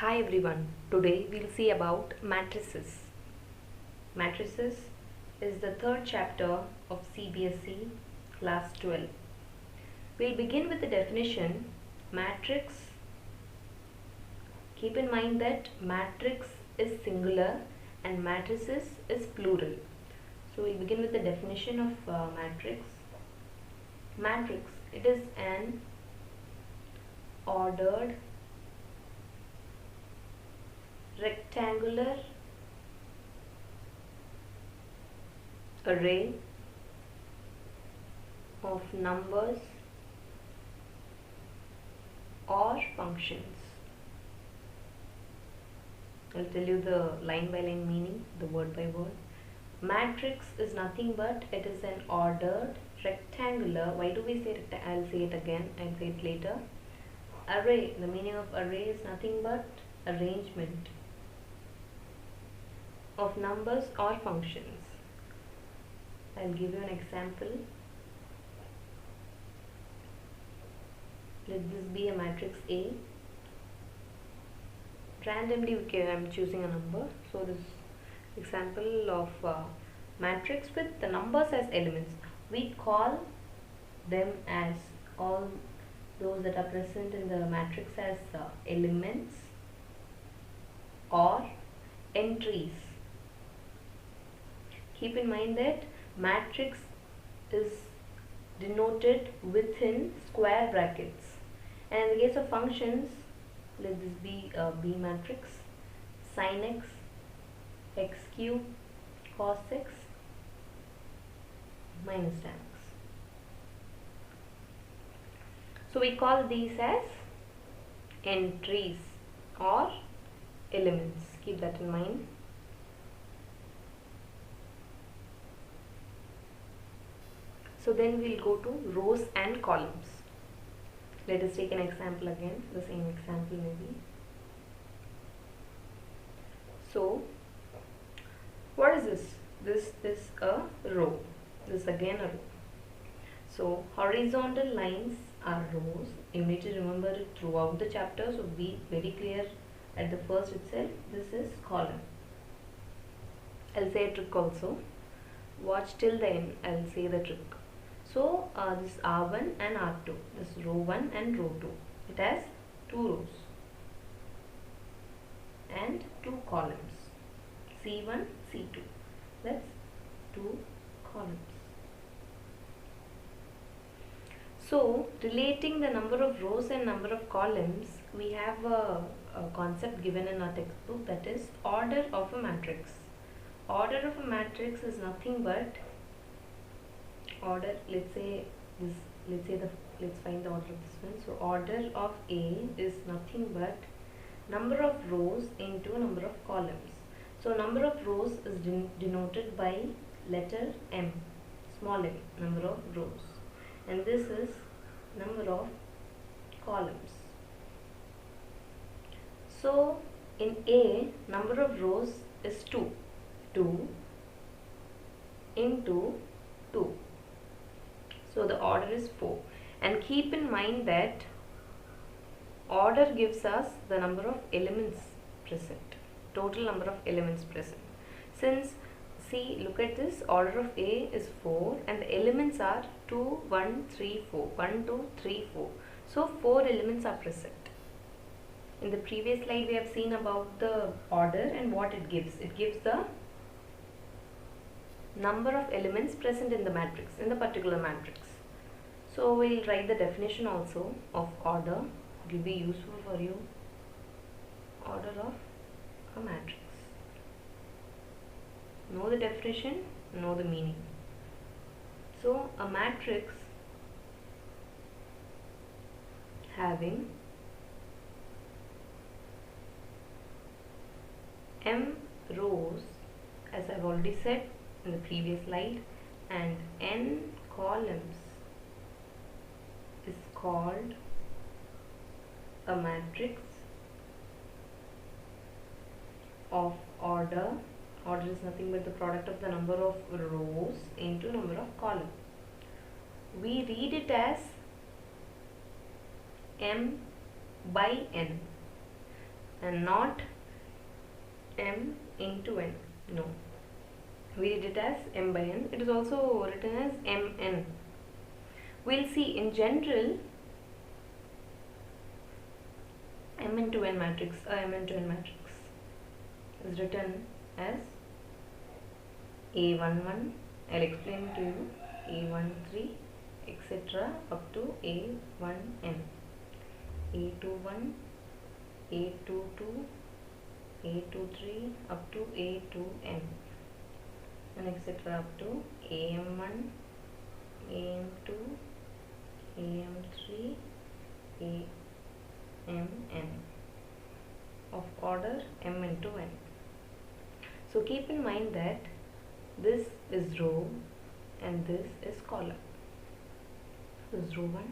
Hi everyone, today we'll see about matrices. Matrices is the third chapter of CBSE class 12. We'll begin with the definition. Matrix. Keep in mind that matrix is singular and matrices is plural. So we'll begin with the definition of matrix. Matrix, it is an ordered rectangular array of numbers or functions. I'll tell you the line by line meaning, the word by word. Matrix is nothing but it is an ordered rectangular. Why do we say it? I'll say it again, I'll say it later. Array, the meaning of array is nothing but arrangement of numbers or functions. I'll give you an example. Let this be a matrix A. Randomly I'm choosing a number. So this example of matrix with the numbers as elements. We call them as all those that are present in the matrix as elements or entries. Keep in mind that matrix is denoted within square brackets, and in the case of functions, let this be a B matrix, sin x, x cube, cos x, minus tan x. So we call these as entries or elements. Keep that in mind. So then we'll go to rows and columns. Let us take an example again, the same example maybe. So what is this? This is a row. This is again a row. So horizontal lines are rows. You need to remember it throughout the chapter. So be very clear at the first itself. This is column. I'll say a trick also. Watch till the end. I'll say the trick. So this is R1 and R2. This is row 1 and row 2. It has 2 rows and 2 columns. C1, C2. That's 2 columns. So relating the number of rows and number of columns, we have a concept given in our textbook, that is order of a matrix. Order of a matrix is nothing but order. Let's find the order of this one. So order of A is nothing but number of rows into number of columns. So number of rows is denoted by letter M, small m, number of rows, and this is number of columns. So in A, number of rows is 2 into 2. So the order is 4, and keep in mind that order gives us the number of elements present, total number of elements present. Since, see, look at this, order of A is 4 and the elements are 2, 1, 3, 4, 1, 2, 3, 4. So 4 elements are present. In the previous slide we have seen about the order and what it gives. It gives the number of elements present in the matrix, in the particular matrix. So we'll write the definition also of order. It will be useful for you. Order of a matrix. Know the definition, know the meaning. So a matrix having m rows, as I've already said in the previous slide, and n columns is called a matrix of order. Order is nothing but the product of the number of rows into number of columns. We read it as m by n. and not m into n. No, we read it as m by n. It is also written as mn. We'll see in general m into n matrix, m into n matrix is written as A11. I'll explain to you. A13, etc. up to A1n. A21, A22, A23 up to A2n, and etc. up to AM1, AM2, AM3, AMN of order m into n. So keep in mind that this is row and this is column. This is row 1,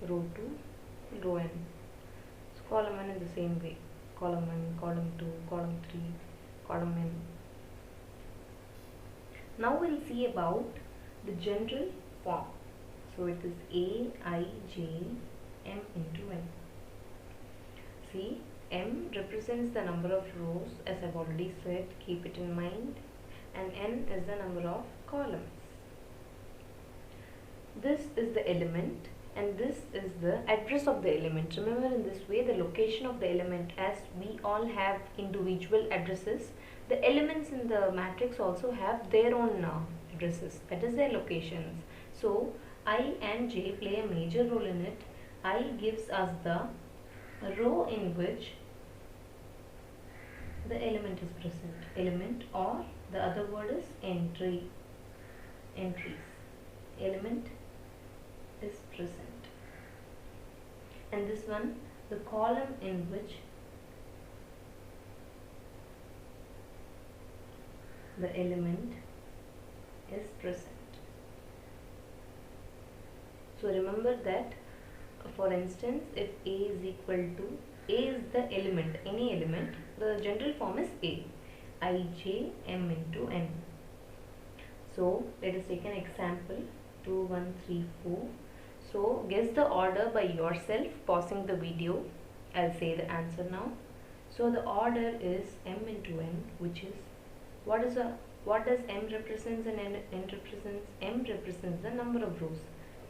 row 2, row n. So column 1 is the same way. Column 1, column 2, column 3, column n. Now we'll see about the general form. So it is A, I, J, M into n. See, M represents the number of rows, as I've already said, keep it in mind, and n is the number of columns. This is the element and this is the address of the element. Remember, in this way the location of the element, as we all have individual addresses, the elements in the matrix also have their own addresses, that is their locations. So I and J play a major role in it. I gives us the row in which the element is present, element, or the other word is entries. Element is present, and this one, the column in which the element is present. So remember that, for instance, if A is equal to, A is the element, any element, the general form is A, I, J, M into N. So let us take an example, 2, 1, 3, 4. So guess the order by yourself, pausing the video. I'll say the answer now. So the order is M into N, which is, what does M represents and N represents? M represents the number of rows.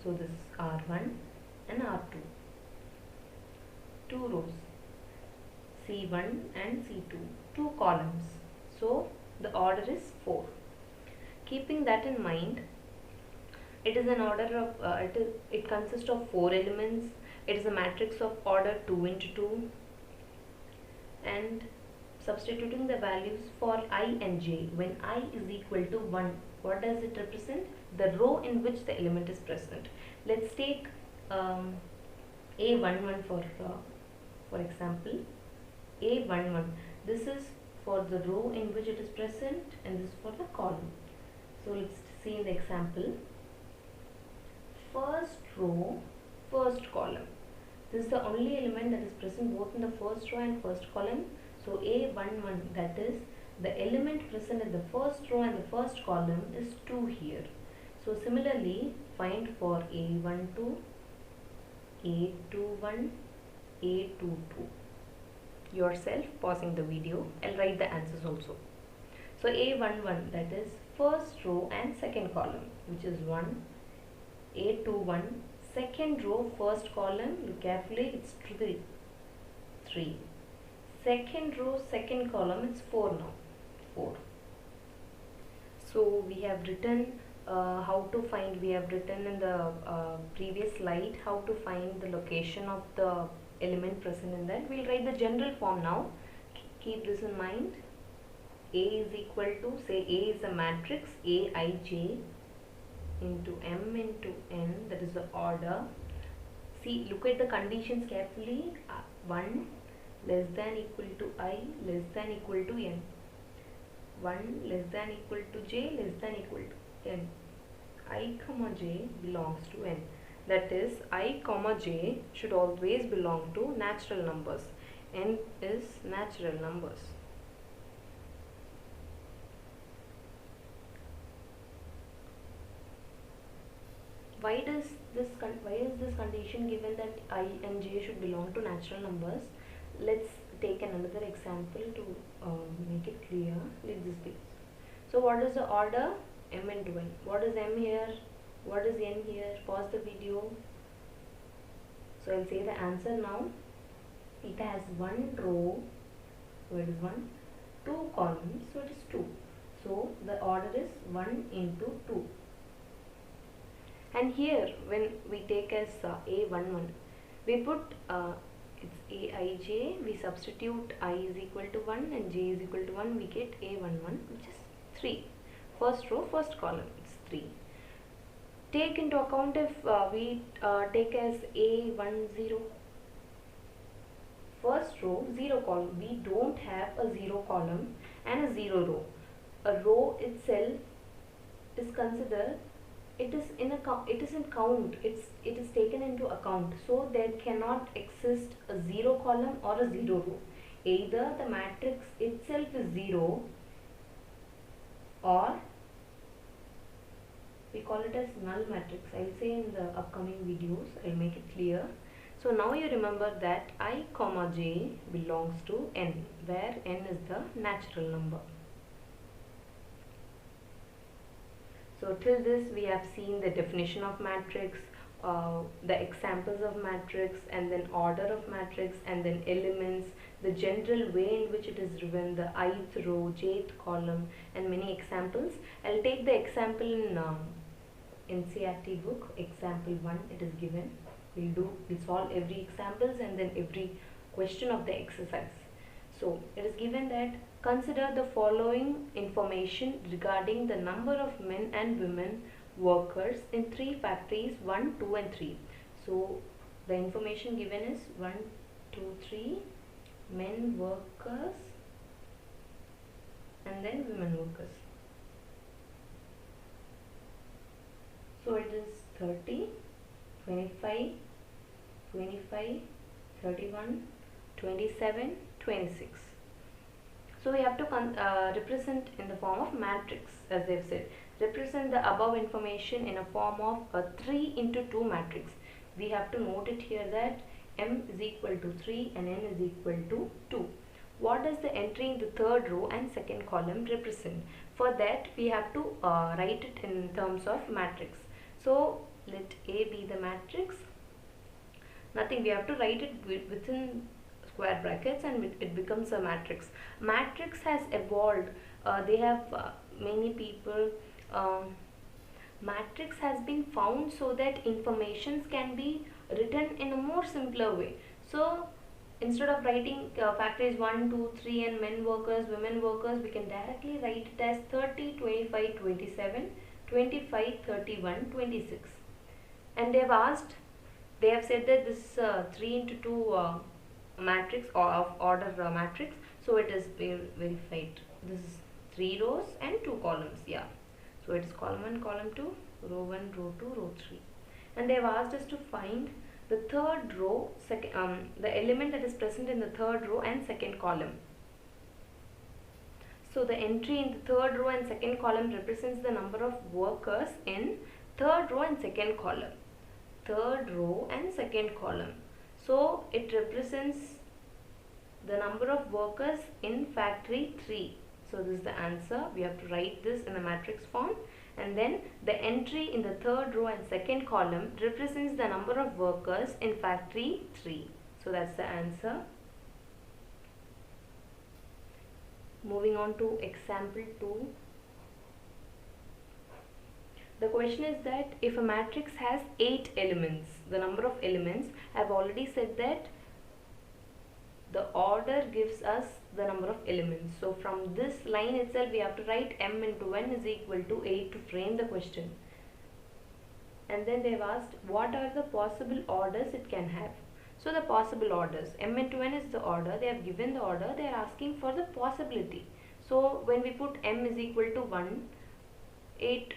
So this is R1 and R2. 2 rows, C1 and C2, 2 columns. So the order is 4. Keeping that in mind, it is an order of it consists of 4 elements. It is a matrix of order 2 into 2, and substituting the values for I and J, when I is equal to 1, what does it represent? The row in which the element is present. Let's take A11 for example. A11, this is for the row in which it is present, and this is for the column. So let's see in the example. First row, first column. This is the only element that is present both in the first row and first column. So A11, that is the element present in the first row and the first column, is 2 here. So similarly, find for A12, A21, A22. Yourself, pausing the video, I'll write the answers also. So A11, that is first row and second column, which is 1. A21, second row, first column, look carefully, it's 3. Second row, second column, it's 4 now, 4. So we have written how to find, we have written in the previous slide how to find the location of the element present in that. We'll write the general form now. Keep this in mind. A is equal to, say A is a matrix, Aij into M into N, that is the order. See, look at the conditions carefully. 1 less than equal to I less than equal to N. 1 less than equal to J less than equal to N. I comma J belongs to N. That is, I comma J should always belong to natural numbers. N is natural numbers. Why is this condition given that I and J should belong to natural numbers? Let's take another example to make it clear. Let this be. So what is the order? M into N. What is M here? What is N here? Pause the video. So I'll say the answer now. It has one row, so it is 1, 2 columns, so it is 2. So the order is 1 into 2. And here when we take as A11, we put it's Aij, we substitute I is equal to 1 and J is equal to 1, we get A11, which is 3. First row, first column, it's 3. Take into account if we take as A10. First row, 0 column. We don't have a 0 column and a 0 row. A row itself is considered, it is in count, it is taken into account. So there cannot exist a 0 column or a 0 row. Either the matrix itself is 0, or we call it as null matrix. I will say in the upcoming videos, I will make it clear. So now you remember that I comma j belongs to n, where n is the natural number. So till this we have seen the definition of matrix, the examples of matrix, and then order of matrix, and then elements, the general way in which it is written, the ith row, jth column, and many examples. I'll take the example in NCERT book, example 1, it is given. We'll solve every examples and then every question of the exercise. So it is given that consider the following information regarding the number of men and women workers in 3 factories 1, 2 and 3. So the information given is 1, 2, 3 men workers and then women workers. So it is 30, 25, 25, 31, 27, 26. So we have to represent in the form of matrix, as they have said. Represent the above information in a form of a 3 into 2 matrix. We have to note it here that M is equal to 3 and N is equal to 2. What does the entry in the third row and second column represent? For that we have to write it in terms of matrix. So let A be the matrix. Nothing, we have to write it within square brackets and it becomes a matrix. Matrix has evolved. They have many people. Matrix has been found so that informations can be written in a more simpler way. So instead of writing factories 1, 2, 3 and men workers, women workers, we can directly write it as 30, 25, 27, 25, 31, 26. And they have asked, they have said that this 3 into 2 matrix or of order matrix, so it is verified. This is 3 rows and 2 columns. Yeah, so it is column 1, column 2, row 1, row 2, row 3. And they have asked us to find the third row, the element that is present in the third row and second column. So the entry in the third row and second column represents the number of workers in third row and second column. Third row and second column. So it represents the number of workers in factory 3. So this is the answer. We have to write this in a matrix form. And then the entry in the third row and second column represents the number of workers in factory 3. So that's the answer. Moving on to example 2. The question is that if a matrix has 8 elements, the number of elements, I have already said that the order gives us the number of elements. So from this line itself we have to write M into N is equal to 8 to frame the question. And then they have asked what are the possible orders it can have. So the possible orders, M into N is the order, they have given the order, they are asking for the possibility. So when we put M is equal to 1, 8,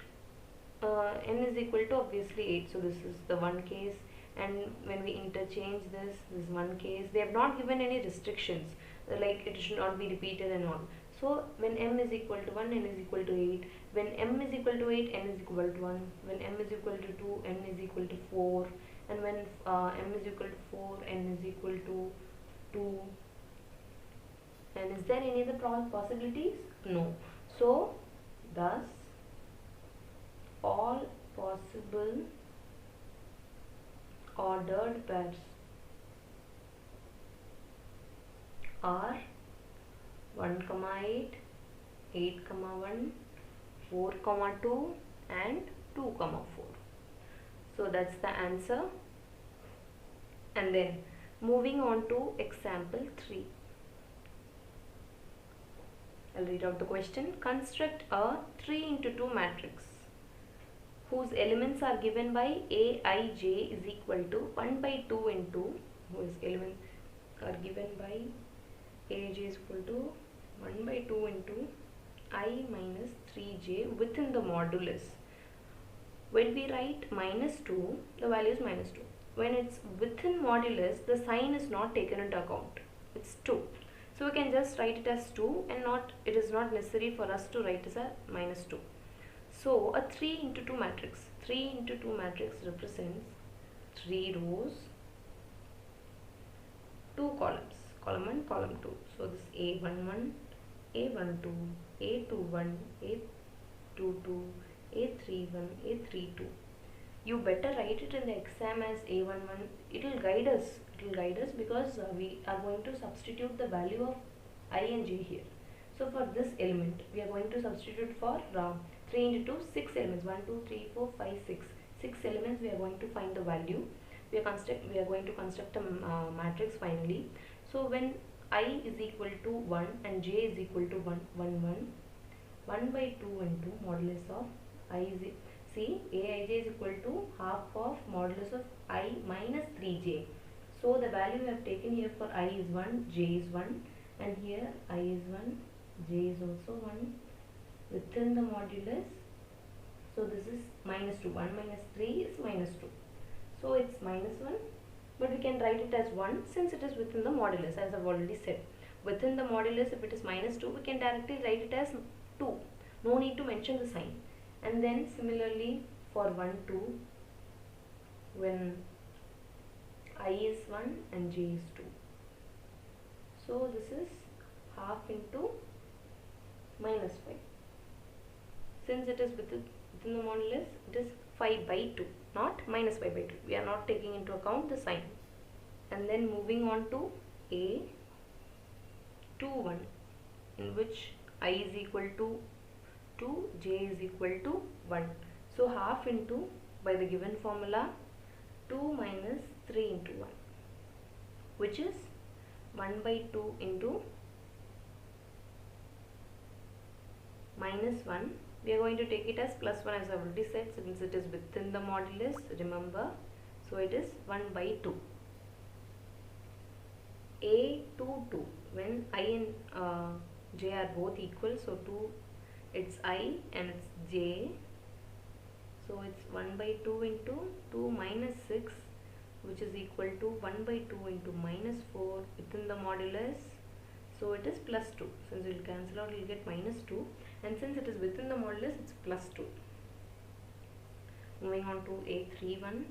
N is equal to obviously 8, so this is the one case. And when we interchange this is one case. They have not given any restrictions like it should not be repeated and all. So when M is equal to 1, N is equal to 8. When M is equal to 8, N is equal to 1. When M is equal to 2, N is equal to 4. And when M is equal to 4, N is equal to 2. And is there any other possibilities? No. So thus all possible ordered pairs are 1, 8, 8, 1, 4, 2 and 2, 4. So that's the answer. And then moving on to example 3. I'll read out the question. Construct a 3 into 2 matrix whose elements are given by Aij is equal to 1 by 2 into, whose elements are given by Aij is equal to 1 by 2 into I minus 3j within the modulus. When we write minus 2, the value is minus 2. When it's within modulus, the sign is not taken into account. It's 2. So we can just write it as 2 and it is not necessary for us to write as a minus 2. So a 3 into 2 matrix. 3 into 2 matrix represents 3 rows, 2 columns. Column 1, column 2. So this A11, A12, A21, A22, A31, A32. You better write it in the exam as A11. It will guide us. It will guide us because we are going to substitute the value of I and j here. So for this element, we are going to substitute for 3 into 2, 6 elements. 1, 2, 3, 4, 5, 6. 6 elements we are going to find the value. We are going to construct a matrix finally. So when I is equal to 1 and j is equal to 1, 1, 1, 1 by 2 into modulus of I is, see, Aij is equal to half of modulus of I minus 3j. So the value we have taken here for I is 1, j is 1, and here I is 1, j is also 1 within the modulus. So this is minus 2. 1 minus 3 is minus 2. So it's minus 1, but we can write it as 1 since it is within the modulus, as I've already said. Within the modulus, if it is minus 2, we can directly write it as 2. No need to mention the sign. And then similarly for 1, 2, when I is 1 and j is 2. So this is half into minus 5. Since it is within the modulus, it is 5 by 2, not minus 5 by 2. We are not taking into account the sign. And then moving on to A21, in which I is equal to 2, j is equal to 1. So half into, by the given formula, 2 minus 3 into 1, which is 1 by 2 into minus 1. We are going to take it as plus 1, as I already said, since it is within the modulus, remember. So it is 1 by 2. A22, when I and j are both equal, so 2, it's I and it's j. So it's 1 by 2 into 2 minus 6, which is equal to 1 by 2 into minus 4 within the modulus. So it is plus 2. Since we will cancel out, we will get minus 2. And since it is within the modulus, it's plus 2. Moving on to A31,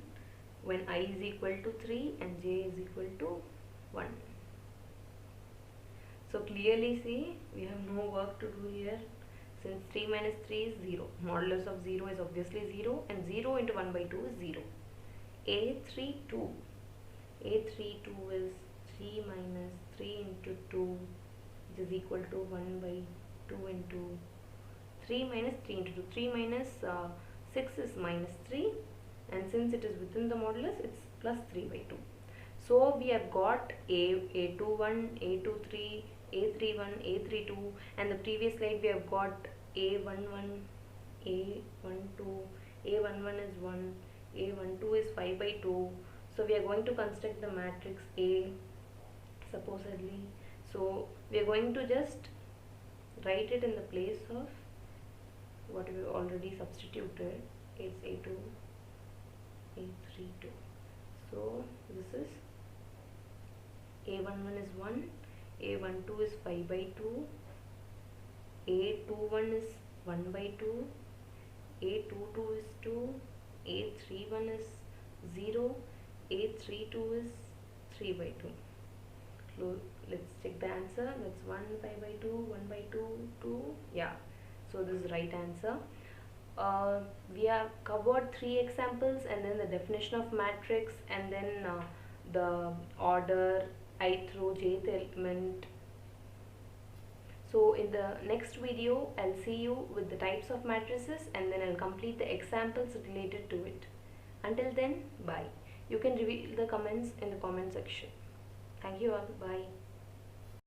when I is equal to 3 and j is equal to 1. So clearly see, we have no work to do here. Since 3 minus 3 is 0. Modulus of 0 is obviously 0. And 0 into 1 by 2 is 0. A32. A32 is 3 minus 3 into 2, which is equal to 1 by 2 into 3 minus 3 into 2. 3 minus 6 is minus 3. And since it is within the modulus, it's plus 3 by 2. So we have got A21, A23, A31, A32, and the previous slide we have got A11, A12, A11 is 1, A12 is 5 by 2. So we are going to construct the matrix A supposedly. So we are going to just write it in the place of what we already substituted. It's A2, A32. So this is A11 is 1, A12 is 5 by 2, A21 is 1 by 2, A22 is 2, A31 is 0, A32 is 3 by 2. let's check the answer. That's 1 pi by 2, 1 by 2, 2. Yeah, so this is the right answer. We have covered 3 examples, and then the definition of matrix, and then the order ith row jth element. So in the next video I'll see you with the types of matrices, and then I'll complete the examples related to it. Until then, bye. You can reveal the comments in the comment section. Thank you all. Bye.